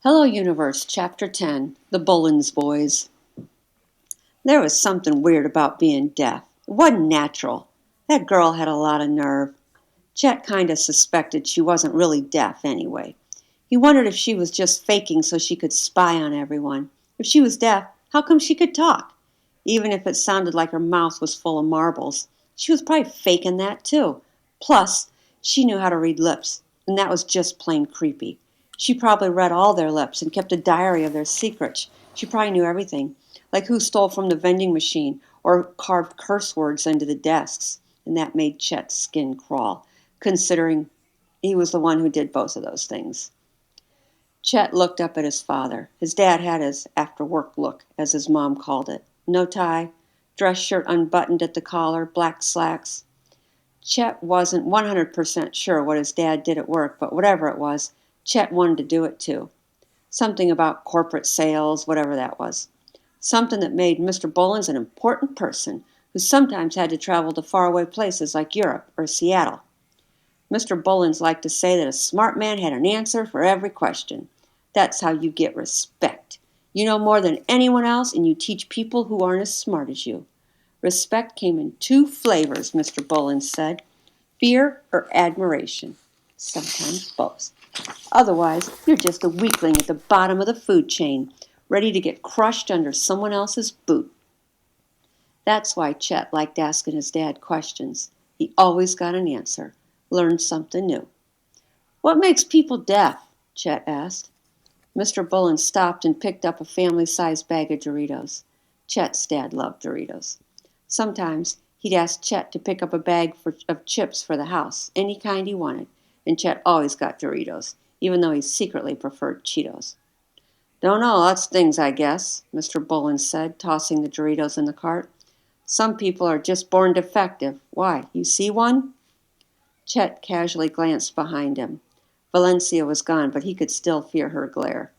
Hello Universe, Chapter 10, The Bullens Boys. There was something weird about being deaf. It wasn't natural. That girl had a lot of nerve. Chet kind of suspected she wasn't really deaf anyway. He wondered if she was just faking so she could spy on everyone. If she was deaf, how come she could talk? Even if it sounded like her mouth was full of marbles. She was probably faking that too. Plus, she knew how to read lips, and that was just plain creepy. She probably read all their lips and kept a diary of their secrets. She probably knew everything, like who stole from the vending machine or carved curse words into the desks. And that made Chet's skin crawl, considering he was the one who did both of those things. Chet looked up at his father. His dad had his after-work look, as his mom called it. No tie, dress shirt unbuttoned at the collar, black slacks. Chet wasn't 100% sure what his dad did at work, but whatever it was, Chet wanted to do it too. Something about corporate sales, whatever that was. Something that made Mr. Bullens an important person who sometimes had to travel to faraway places like Europe or Seattle. Mr. Bullens liked to say that a smart man had an answer for every question. That's how you get respect. You know more than anyone else, and you teach people who aren't as smart as you. Respect came in two flavors, Mr. Bullens said. Fear or admiration. Sometimes both. Otherwise, you're just a weakling at the bottom of the food chain, ready to get crushed under someone else's boot. That's why Chet liked asking his dad questions. He always got an answer, learned something new. What makes people deaf? Chet asked. Mr. Bullens stopped and picked up a family-sized bag of Doritos. Chet's dad loved Doritos. Sometimes he'd ask Chet to pick up a bag of chips for the house, any kind he wanted, and Chet always got Doritos, even though he secretly preferred Cheetos. Don't know, that's things, I guess, Mr. Bullens said, tossing the Doritos in the cart. Some people are just born defective. Why, you see one? Chet casually glanced behind him. Valencia was gone, but he could still feel her glare.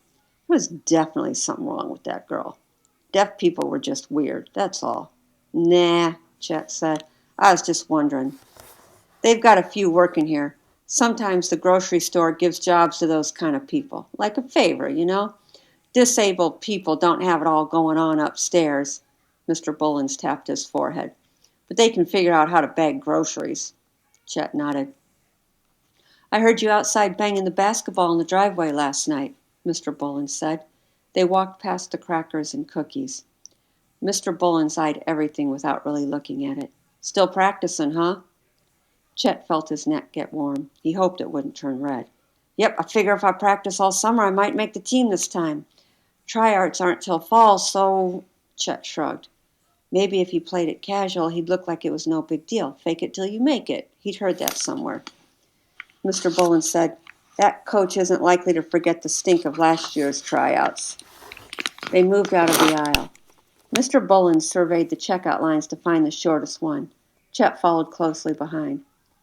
There was definitely something wrong with that girl. Deaf people were just weird, that's all. Nah, Chet said. I was just wondering. They've got a few working here. Sometimes the grocery store gives jobs to those kind of people. Like a favor, you know? Disabled people don't have it all going on upstairs. Mr. Bullens tapped his forehead. But they can figure out how to bag groceries. Chet nodded. I heard you outside banging the basketball in the driveway last night, Mr. Bullens said. They walked past the crackers and cookies. Mr. Bullens eyed everything without really looking at it. Still practicing, huh? Chet felt his neck get warm. He hoped it wouldn't turn red. Yep, I figure if I practice all summer, I might make the team this time. Tryouts aren't till fall, so... Chet shrugged. Maybe if he played it casual, he'd look like it was no big deal. Fake it till you make it. He'd heard that somewhere. Mr. Bullens said, that coach isn't likely to forget the stink of last year's tryouts. They moved out of the aisle. Mr. Bullens surveyed the checkout lines to find the shortest one. Chet followed closely behind.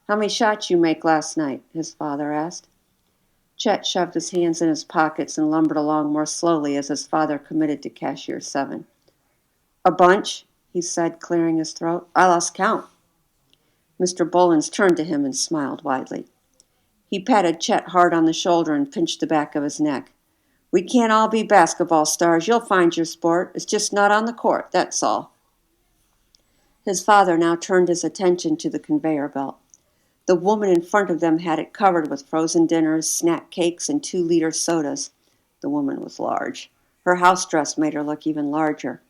How many shots you make last night? His father asked. Chet shoved his hands in his pockets and lumbered along more slowly as his father committed to cashier 7. A bunch, he said, clearing his throat. I lost count. Mr. Bullens turned to him and smiled widely. He patted Chet hard on the shoulder and pinched the back of his neck. We can't all be basketball stars. You'll find your sport. It's just not on the court, that's all. His father now turned his attention to the conveyor belt. The woman in front of them had it covered with frozen dinners, snack cakes, and 2-liter sodas. The woman was large. Her house dress made her look even larger.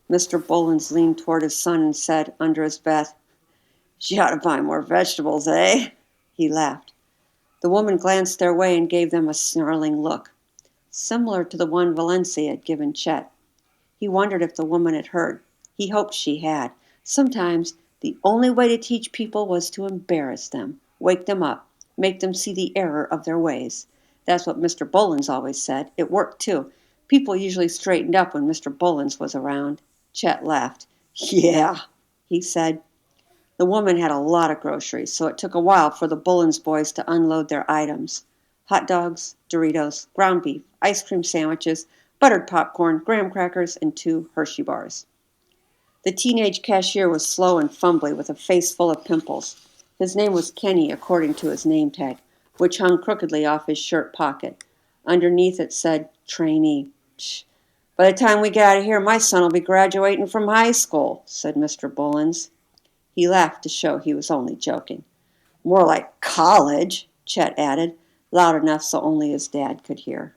Mr. Bullens leaned toward his son and said, under his breath, She ought to buy more vegetables, eh? He laughed. The woman glanced their way and gave them a snarling look, similar to the one Valencia had given Chet. He wondered if the woman had heard. He hoped she had. Sometimes the only way to teach people was to embarrass them, wake them up, make them see the error of their ways. That's what Mr. Bullens always said. It worked, too. People usually straightened up when Mr. Bullens was around. Chet laughed. Yeah, he said. The woman had a lot of groceries, so it took a while for the Bullens boys to unload their items. Hot dogs, Doritos, ground beef, ice cream sandwiches, buttered popcorn, graham crackers, and 2 Hershey bars. The teenage cashier was slow and fumbly with a face full of pimples. His name was Kenny, according to his name tag, which hung crookedly off his shirt pocket. Underneath it said, trainee. Shh. By the time we get out of here, my son will be graduating from high school, said Mr. Bullens. He laughed to show he was only joking. More like college, Chet added, loud enough so only his dad could hear.